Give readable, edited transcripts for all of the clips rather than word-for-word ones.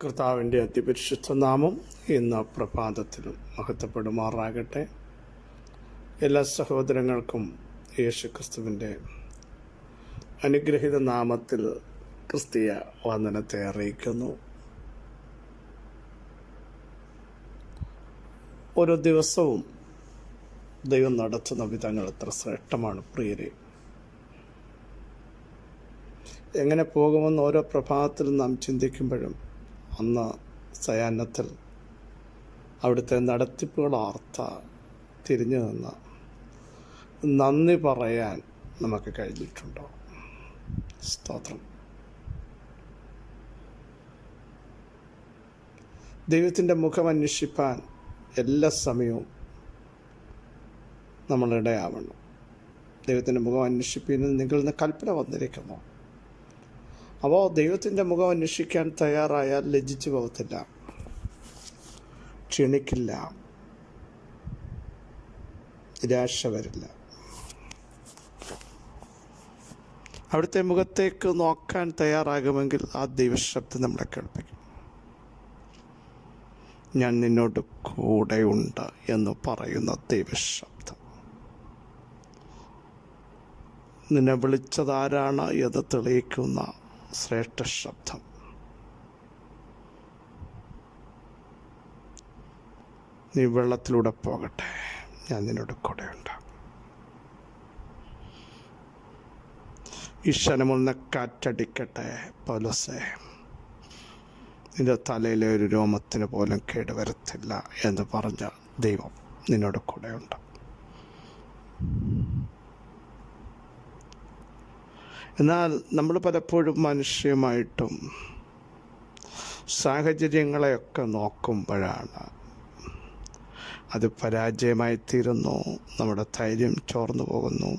കർത്താവിൻ്റെ അതിപരിശുദ്ധ നാമം ഇന്ന് പ്രഭാതത്തിലും മഹത്വപ്പെടുമാറാകട്ടെ. എല്ലാ സഹോദരങ്ങൾക്കും യേശുക്രിസ്തുവിൻ്റെ അനുഗ്രഹീത നാമത്തിൽ ക്രിസ്തീയ വന്ദനത്തെ അറിയിക്കുന്നു. ഓരോ ദിവസവും ദൈവം നടത്തുന്ന വിധങ്ങൾ എത്ര ശ്രേഷ്ഠമാണ് പ്രിയരെ. എങ്ങനെ പോകുമെന്ന് ഓരോ പ്രഭാതത്തിലും നാം ചിന്തിക്കുമ്പോഴും അന്ന് സയാഹ്നത്തിൽ അവിടുത്തെ നടത്തിപ്പുകൾ ഓർത്ത തിരിഞ്ഞു നിന്ന് നന്ദി പറയാൻ നമുക്ക് കഴിഞ്ഞിട്ടുണ്ടോ? സ്തോത്രം. ദൈവത്തിൻ്റെ മുഖം അന്വേഷിപ്പാൻ എല്ലാ സമയവും നമ്മളിടയാവണം. ദൈവത്തിൻ്റെ മുഖം അന്വേഷിപ്പിന് നിങ്ങളിൽ നിന്ന് കൽപ്പന വന്നിരിക്കുന്നു. അപ്പോൾ ദൈവത്തിൻ്റെ മുഖം അന്വേഷിക്കാൻ തയ്യാറായാൽ ലജ്ജിച്ചു പോകത്തില്ല, ക്ഷണിക്കില്ല, നിരാശ വരില്ല. അവിടുത്തെ മുഖത്തേക്ക് നോക്കാൻ തയ്യാറാകുമെങ്കിൽ ആ ദൈവശബ്ദം നമ്മളെ കേൾപ്പിക്കും. ഞാൻ നിന്നോട് കൂടെയുണ്ട് എന്ന് പറയുന്ന ദൈവശബ്ദം. നിന്നെ വിളിച്ചതാരാണ് എന്ന് തെളിയിക്കുന്ന ശ്രേഷ്ഠ ശബ്ദം. നീ വെള്ളത്തിലൂടെ പോകട്ടെ, ഞാൻ നിന്നോട് കൂടെയുണ്ട്. ഈ ക്ഷണമുള്ള കാറ്റടിക്കട്ടെ പൗലോസേ, നിന്റെ തലയിലെ ഒരു രോമത്തിന് പോലും കേടുവരത്തില്ല എന്ന് പറഞ്ഞ ദൈവം നിന്നോട് കൂടെയുണ്ട്. എന്നാൽ നമ്മൾ പലപ്പോഴും മനുഷ്യമായിട്ടും സാഹചര്യങ്ങളെയൊക്കെ നോക്കുമ്പോഴാണ് അത് പരാജയമായി തീരുന്നു. നമ്മുടെ ധൈര്യം ചോർന്നു പോകുന്നു,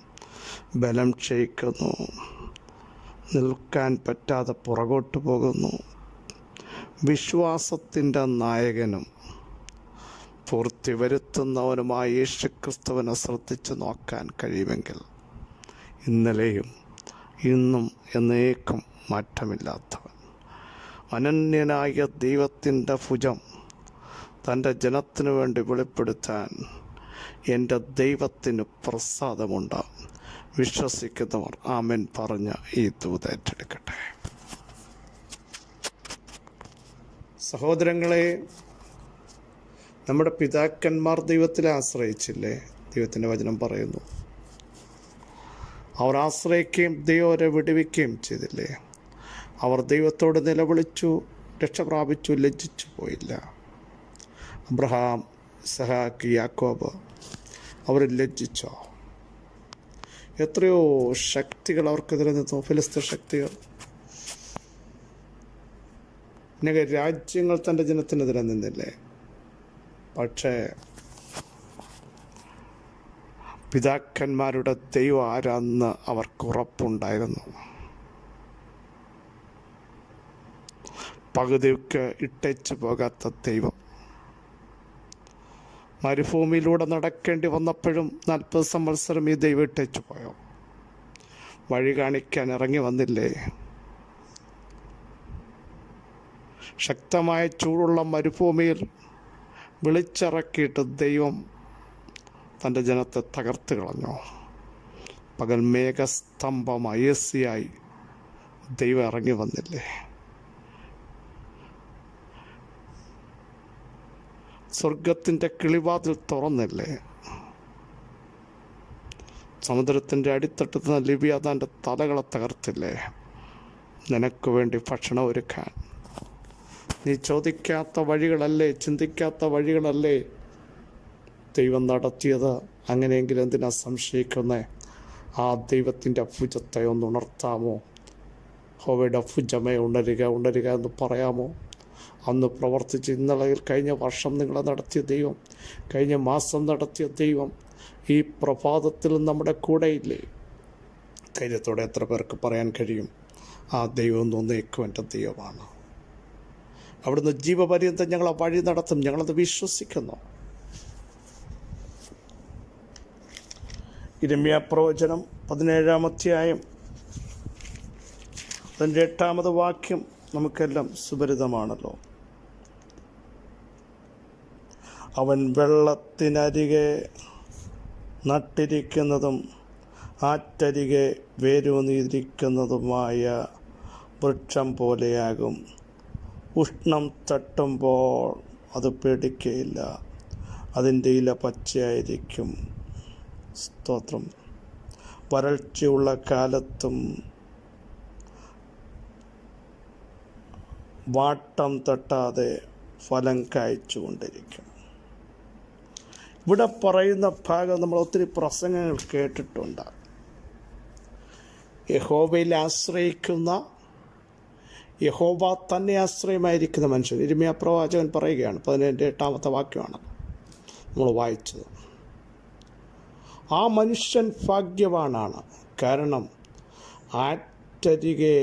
ബലം ക്ഷയിക്കുന്നു, നിൽക്കാൻ പറ്റാതെ പുറകോട്ട് പോകുന്നു. വിശ്വാസത്തിൻ്റെ നായകനും പൂർത്തി വരുത്തുന്നവനുമായ യേശുക്രിസ്തുവിനെ ശ്രദ്ധിച്ച് നോക്കാൻ കഴിയുമെങ്കിൽ ഇന്നലെയും ഇന്നും എന്നേക്കും മാറ്റമില്ലാത്തവൻ, അനന്യനായ ദൈവത്തിൻ്റെ ഭുജം തൻ്റെ ജനത്തിനു വേണ്ടി വെളിപ്പെടുത്താൻ എൻ്റെ ദൈവത്തിന് പ്രസാദമുണ്ട്. വിശ്വസിക്കുന്നവർ ആമേൻ പറഞ്ഞ് ഈ ദൂത് ഏറ്റെടുക്കട്ടെ. സഹോദരങ്ങളെ, നമ്മുടെ പിതാക്കന്മാർ ദൈവത്തിലെ ആശ്രയിച്ചില്ലേ? ദൈവത്തിൻ്റെ വചനം പറയുന്നു, അവർ ആശ്രയിക്കുകയും ദൈവം അവരെ വിടുവിക്കുകയും ചെയ്തില്ലേ? അവർ ദൈവത്തോട് നിലവിളിച്ചു, രക്ഷ പ്രാപിച്ചു, ലജ്ജിച്ചു പോയില്ല. അബ്രഹാം, ഇസഹാക്ക്, യാക്കോബ് അവർ ലജ്ജിച്ചോ? എത്രയോ ശക്തികൾ അവർക്കെതിരെ നിന്നു, ഫിലിസ്തീൻ ശക്തികൾ. അനേക രാജ്യങ്ങൾ തൻ്റെ ജനത്തിനെതിരെ നിന്നില്ലേ? പക്ഷേ പിതാക്കന്മാരുടെ ദൈവം ആരാന്ന് അവർക്ക് ഉറപ്പുണ്ടായിരുന്നു. പകുതിക്ക് ഇട്ടേച്ചു പോകാത്ത ദൈവം. മരുഭൂമിയിലൂടെ നടക്കേണ്ടി വന്നപ്പോഴും 40 സംവത്സരം ഈ ദൈവം ഇട്ടേച്ചു പോയോ? വഴി കാണിക്കാൻ ഇറങ്ങി വന്നില്ലേ? ശക്തമായ ചൂടുള്ള മരുഭൂമിയിൽ വിളിച്ചിറക്കിയിട്ട് ദൈവം തൻ്റെ ജനത്തെ തകർത്ത് കളഞ്ഞു. പകൽ മേഘസ്തംഭമായി ഏസിയായി ദൈവം ഇറങ്ങി വന്നില്ലേ? സ്വർഗത്തിൻ്റെ കിളിവാതിൽ തുറന്നില്ലേ? സമുദ്രത്തിൻ്റെ അടിത്തട്ടുന്ന ലിബിയാതാൻ്റെ തലകളെ തകർത്തില്ലേ? നിനക്ക് വേണ്ടി ഭക്ഷണം ഒരുക്കാൻ. നീ ചോദിക്കാത്ത വഴികളല്ലേ, ചിന്തിക്കാത്ത വഴികളല്ലേ ദൈവം നടത്തിയത്? അങ്ങനെയെങ്കിൽ എന്തിനാ സംശയിക്കുന്നേ? ആ ദൈവത്തിൻ്റെ ഭുജത്തെ ഒന്ന് ഉണർത്താമോ? ഹോവയുടെ ഭുജമേ ഉണരുക, ഉണരുക എന്ന് പറയാമോ? അന്ന് പ്രവർത്തിച്ച് ഇന്നലെ കഴിഞ്ഞ വർഷം നിങ്ങളെ നടത്തിയ ദൈവം, കഴിഞ്ഞ മാസം നടത്തിയ ദൈവം ഈ പ്രഭാതത്തിൽ നമ്മുടെ കൂടെയില്ലേ? ധൈര്യത്തോടെ എത്ര പേർക്ക് പറയാൻ കഴിയും, ആ ദൈവം ഒന്നേക്കും എൻ്റെ ദൈവമാണ്. അവിടുന്ന് ജീവപര്യന്തം ഞങ്ങളെ വഴി നടത്തും. ഞങ്ങളത് വിശ്വസിക്കുന്നു. യിരെമ്യാ പ്രവചനം 17-ാം അധ്യായം അതിൻ്റെ 8-ാമത് വാക്യം നമുക്കെല്ലാം സുപരിതമാണല്ലോ. അവൻ വെള്ളത്തിനരികെ നട്ടിരിക്കുന്നതും ആറ്റരികെ വേരൂന്നിരിക്കുന്നതുമായ വൃക്ഷം പോലെയാകും. ഉഷ്ണം തട്ടുമ്പോൾ അത് പേടിക്കുകയില്ല, അതിൻ്റെ ഇല പച്ചയായിരിക്കും. സ്തോത്രം. വരൾച്ചയുള്ള കാലത്തും വാട്ടം തട്ടാതെ ഫലം കായ്ച്ചുകൊണ്ടിരിക്കും. ഇവിടെ പറയുന്ന ഭാഗം നമ്മൾ ഒത്തിരി പ്രസംഗങ്ങൾ കേട്ടിട്ടുണ്ട്. യഹോവയിൽ ആശ്രയിക്കുന്ന, യഹോവ തന്നെ ആശ്രയമായിരിക്കുന്ന മനുഷ്യൻ. യിരെമ്യാ പ്രവാചകൻ പറയുകയാണ്, 18 വാക്യമാണ് നമ്മൾ വായിച്ചത്. ആ മനുഷ്യൻ ഭാഗ്യവാനാണ്, കാരണം ആറ്റരികെ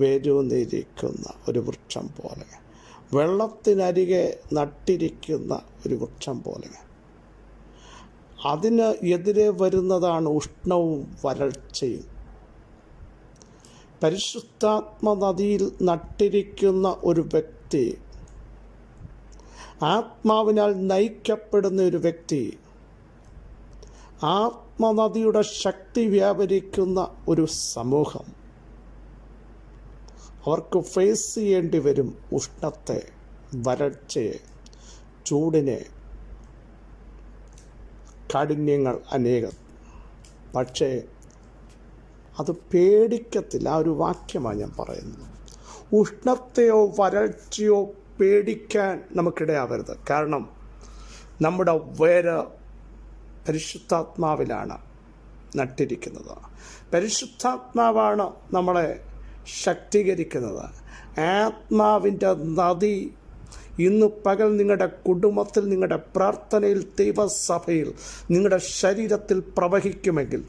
വേരൂന്നിരിക്കുന്ന ഒരു വൃക്ഷം പോലെ, വെള്ളത്തിനരികെ നട്ടിരിക്കുന്ന ഒരു വൃക്ഷം പോലെ. അതിന് എതിരെ വരുന്നതാണ് ഉഷ്ണവും വരൾച്ചയും. പരിശുദ്ധാത്മനദിയിൽ നട്ടിരിക്കുന്ന ഒരു വ്യക്തി, ആത്മാവിനാൽ നയിക്കപ്പെടുന്ന ഒരു വ്യക്തി, ആത്മനദിയുടെ ശക്തി വ്യാപരിക്കുന്ന ഒരു സമൂഹം, അവർക്ക് ഫേസ് ചെയ്യേണ്ടി വരും ഉഷ്ണത്തെ, വരൾച്ചയെ, ചൂടിനെ, കാഠിന്യങ്ങൾ അനേകം. പക്ഷേ അത് പേടിക്കത്തില്ല. ആ ഒരു വാക്യമാണ് ഞാൻ പറയുന്നത്. ഉഷ്ണത്തെയോ വരൾച്ചയോ പേടിക്കാൻ നമുക്കിടയാവരുത്. കാരണം നമ്മുടെ വേര് പരിശുദ്ധാത്മാവിലാണ് നട്ടിരിക്കുന്നത്. പരിശുദ്ധാത്മാവാണ് നമ്മളെ ശക്തീകരിക്കുന്നത്. ആത്മാവിൻ്റെ നദി ഇന്ന് പകൽ നിങ്ങളുടെ കുടുംബത്തിൽ, നിങ്ങളുടെ പ്രാർത്ഥനയിൽ, ദൈവസഭയിൽ, നിങ്ങളുടെ ശരീരത്തിൽ പ്രവഹിക്കുമെങ്കിൽ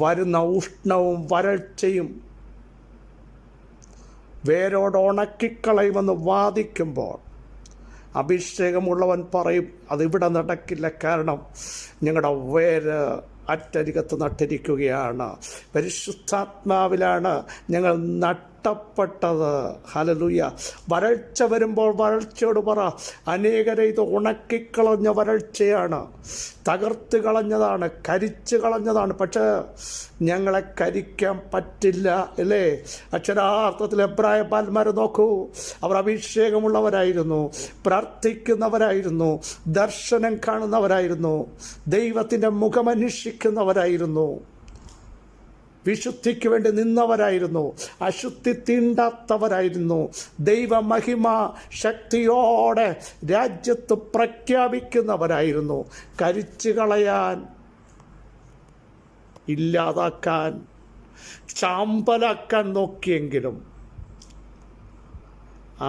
വരുന്ന ഉഷ്ണവും വരൾച്ചയും വേരോട് ഉണക്കിക്കളയുമെന്ന് വാദിക്കുമ്പോൾ അഭിഷേകമുള്ളവൻ പറയും, അതിവിടെ നടക്കില്ല. കാരണം ഞങ്ങളുടെ വേര് അറ്റരികത്ത് നട്ടിരിക്കുകയാണ്, പരിശുദ്ധാത്മാവിലാണ് ഞങ്ങൾ നട്ടപ്പെട്ടത്. ഹല്ലേലൂയ. വരൾച്ച വരുമ്പോൾ വരൾച്ചയോട് പറ, അനേകരെ ഇത് ഉണക്കിക്കളഞ്ഞ വരൾച്ചയാണ്, തകർത്ത് കളഞ്ഞതാണ്, കരിച്ചു കളഞ്ഞതാണ്. പക്ഷേ ഞങ്ങളെ കരിക്കാൻ പറ്റില്ല, അല്ലേ? അക്ഷരാർത്ഥത്തിൽ എബ്രായ പാൽമാരെ നോക്കൂ, അവർ അഭിഷേകമുള്ളവരായിരുന്നു, പ്രാർത്ഥിക്കുന്നവരായിരുന്നു, ദർശനം കാണുന്നവരായിരുന്നു, ദൈവത്തിൻ്റെ മുഖമന്വേഷിക്കുന്നവരായിരുന്നു, വിശുദ്ധിക്ക് വേണ്ടി നിന്നവരായിരുന്നു, അശുദ്ധി തീണ്ടാത്തവരായിരുന്നു, ദൈവമഹിമ ശക്തിയോടെ രാജ്യത്ത് പ്രഖ്യാപിക്കുന്നവരായിരുന്നു. കരിച്ചു കളയാൻ, ഇല്ലാതാക്കാൻ, ചാമ്പലാക്കാൻ നോക്കിയെങ്കിലും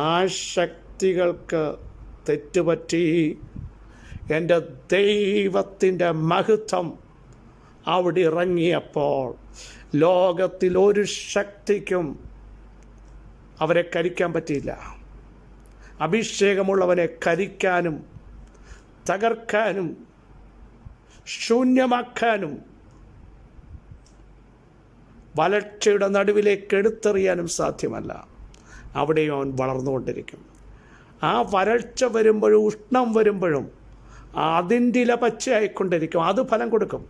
ആ ശക്തികൾക്ക് തെറ്റുപറ്റി. എൻ്റെ ദൈവത്തിൻ്റെ മഹത്വം അവിടെ ഇറങ്ങിയപ്പോൾ ലോകത്തിൽ ഒരു ശക്തിക്കും അവരെ കരിക്കാൻ പറ്റിയില്ല. അഭിഷേകമുള്ളവനെ കരിക്കാനും തകർക്കാനും ശൂന്യമാക്കാനും വരൾച്ചയുടെ നടുവിലേക്ക് എടുത്തെറിയാനും സാധ്യമല്ല. അവിടെയും അവൻ വളർന്നുകൊണ്ടിരിക്കും. ആ വരൾച്ച വരുമ്പോഴും ഉഷ്ണം വരുമ്പോഴും അതിൻ്റെ ഇല പച്ചയായിക്കൊണ്ടിരിക്കും. അത് ഫലം കൊടുക്കും,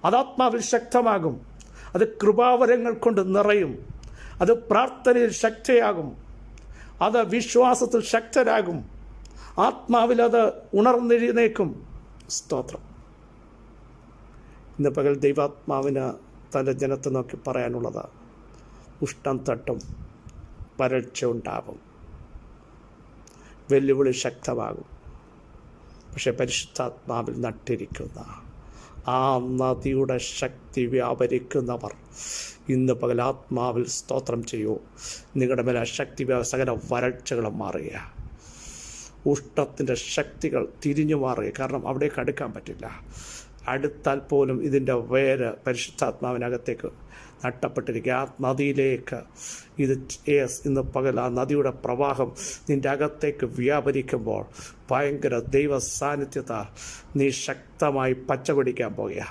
അത് ആത്മാവിൽ ശക്തമാകും, അത് കൃപാവരങ്ങൾ കൊണ്ട് നിറയും, അത് പ്രാർത്ഥനയിൽ ശക്തിയാകും, അത് വിശ്വാസത്തിൽ ശക്തരാകും, ആത്മാവിൽ അത് ഉണർന്നെഴുന്നേക്കും. സ്തോത്രം. ഇന്ന് പകൽ ദൈവാത്മാവിന് തൻ്റെ ജനത്തെ നോക്കി പറയാനുള്ളത്, ഉഷ്ണം തട്ടും, വരൾച്ച ഉണ്ടാവും, വെല്ലുവിളി ശക്തമാകും. പക്ഷെ പരിശുദ്ധാത്മാവിൽ നട്ടിരിക്കുന്ന ആ നദിയുടെ ശക്തി വ്യാപരിക്കുന്നവർ ഇന്ന് പകൽ ആത്മാവിൽ സ്തോത്രം ചെയ്യൂ. നിങ്ങളുടെ മേലെ ശക്തി സകല വരൾച്ചകളും മാറുക, ഉഷ്ണത്തിൻ്റെ ശക്തികൾ തിരിഞ്ഞു മാറുക. കാരണം അവിടേക്ക് അടുക്കാൻ പറ്റില്ല. അടുത്താൽ പോലും ഇതിൻ്റെ വേര് പരിശുദ്ധാത്മാവിനകത്തേക്ക് നട്ടപ്പെട്ടിരിക്കുക. ആ നദിയിലേക്ക് ഇന്ന് പകൽ ആ നദിയുടെ പ്രവാഹം നിൻ്റെ അകത്തേക്ക് വ്യാപരിക്കുമ്പോൾ ഭയങ്കര ദൈവ സാന്നിധ്യത്താൽ നീ ശക്തമായി പച്ച പിടിക്കാൻ പോകുക.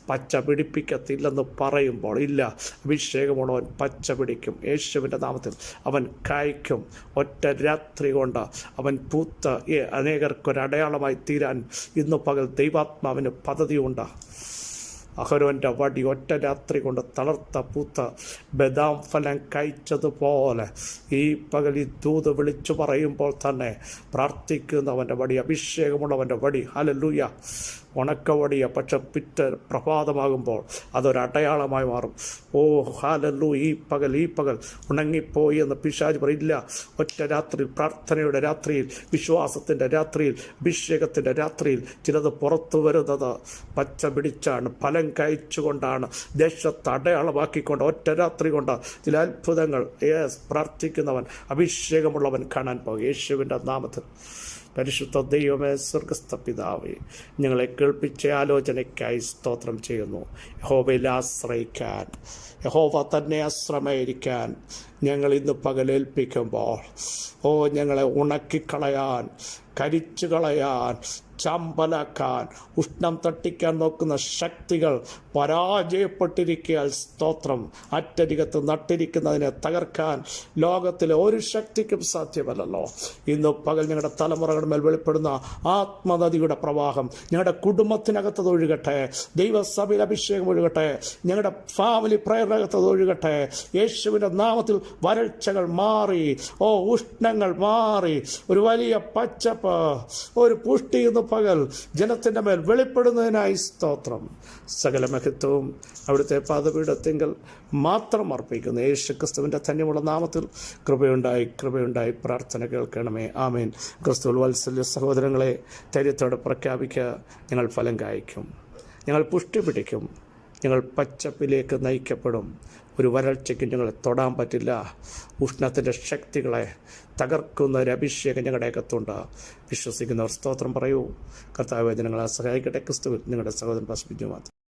പച്ച പിടിപ്പിക്കത്തില്ലെന്ന് പറയുമ്പോൾ ഇല്ല, അഭിഷേകമുള്ളവൻ പച്ച പിടിക്കും. യേശുവിൻ്റെ നാമത്തിൽ അവൻ കായ്ക്കും. ഒറ്റ രാത്രി കൊണ്ട് അവൻ പൂത്ത് അനേകർക്കൊരടയാളമായി തീരാൻ ഇന്ന് പകൽ ദൈവാത്മാവിന് പദ്ധതിയുണ്ട്. അഹരോൻ്റെ വടി ഒറ്റ രാത്രി കൊണ്ട് തളർത്ത പൂത്ത ബദാം ഫലം കഴിച്ചതുപോലെ ഈ പകൽ ഈ ദൂത് വിളിച്ചു പറയുമ്പോൾ തന്നെ പ്രാർത്ഥിക്കുന്നവൻ്റെ വടി, അഭിഷേകമുള്ളവൻ്റെ വടി, ഹല്ലേലൂയ, ഉണക്കവടിയ പക്ഷെ പിറ്റ പ്രഭാതമാകുമ്പോൾ അതൊരടയാളമായി മാറും. ഓ ഹല്ലേലൂയ, ഈ പകൽ ഉണങ്ങിപ്പോയി എന്ന് പിശാച് പറയില്ല. ഒറ്റ രാത്രിയിൽ, പ്രാർത്ഥനയുടെ രാത്രിയിൽ, വിശ്വാസത്തിൻ്റെ രാത്രിയിൽ, അഭിഷേകത്തിൻ്റെ രാത്രിയിൽ ചിലത് പുറത്തു വരുന്നത് പച്ച പിടിച്ചാണ്, ഫലം കഴിച്ചുകൊണ്ടാണ്, ദേശത്ത് അടയാളമാക്കിക്കൊണ്ട് ഒറ്റ രാത്രി കൊണ്ട് ചില അത്ഭുതങ്ങൾ പ്രാർത്ഥിക്കുന്നവൻ, അഭിഷേകമുള്ളവൻ കാണാൻ പോകും. യേശുവിൻ്റെ നാമത്തിൽ പരിശുദ്ധ ദൈവമേ, സ്വർഗസ്ഥ പിതാവേ, ഞങ്ങളെ കേൾപ്പിച്ച ആലോചനയ്ക്കായി സ്തോത്രം ചെയ്യുന്നു. യഹോവയിൽ ആശ്രയിക്കാൻ, യഹോവ തന്നെ ആശ്രമയിരിക്കാൻ ഞങ്ങൾ ഇന്ന് പകലേൽപ്പിക്കുമ്പോൾ ഞങ്ങളെ ഉണക്കിക്കളയാൻ, കരിച്ചു കളയാൻ, ചമ്പലാക്കാൻ, ഉഷ്ണം തട്ടിക്കാൻ നോക്കുന്ന ശക്തികൾ പരാജയപ്പെട്ടിരിക്കാൻ സ്തോത്രം. അറ്റരികത്ത് നട്ടിരിക്കുന്നതിനെ തകർക്കാൻ ലോകത്തിലെ ഒരു ശക്തിക്കും സാധ്യമല്ലല്ലോ. ഇന്ന് പകൽ ഞങ്ങളുടെ തലമുറകളുടെ മേൽ വെളിപ്പെടുന്ന ആത്മനദിയുടെ പ്രവാഹം ഞങ്ങളുടെ കുടുംബത്തിനകത്തത് ഒഴുകട്ടെ, ദൈവസഭയിൽ അഭിഷേകം ഒഴുകട്ടെ, ഞങ്ങളുടെ ഫാമിലി പ്രയറിനകത്തത് ഒഴുകട്ടെ. യേശുവിൻ്റെ നാമത്തിൽ വരൾച്ചകൾ മാറി, ഉഷ്ണങ്ങൾ മാറി, ഒരു വലിയ പച്ചപ്പ്, ഒരു പുഷ്ടി ഇന്ന് പകൽ ജനത്തിൻ്റെ മേൽ വെളിപ്പെടുന്നതിനായി സ്തോത്രം. സകല മഹത്വവും അവിടുത്തെ പാദപീഠത്തിങ്കൽ മാത്രം അർപ്പിക്കുന്നു. യേശു ക്രിസ്തുവിൻ്റെ ധന്യമുള്ള നാമത്തിൽ കൃപയുണ്ടായി പ്രാർത്ഥന കേൾക്കണമേ. ആമേൻ. ക്രിസ്തുവിൽ വാത്സല്യ സഹോദരങ്ങളെ ധൈര്യത്തോടെ പ്രഖ്യാപിക്കുക, ഞങ്ങൾ ഫലം കായ്ക്കും, ഞങ്ങൾ പുഷ്ടി പിടിക്കും, ഞങ്ങൾ പച്ചപ്പിലേക്ക് നയിക്കപ്പെടും. ഒരു വരൾച്ചയ്ക്ക് ഞങ്ങളെ തൊടാൻ പറ്റില്ല. ഉഷ്ണത്തിൻ്റെ ശക്തികളെ തകർക്കുന്ന ഒരു അഭിഷേകം ഞങ്ങളുടെ അകത്തുണ്ട്. വിശ്വസിക്കുന്നവർ സ്തോത്രം പറയൂ. കർത്താവേ, ജനങ്ങളെ സഹായിക്കട്ടെ. ക്രിസ്തുവിൽ നിങ്ങളുടെ സഹോദരൻ പാസ്റ്റർ ബിജു മാത്യു.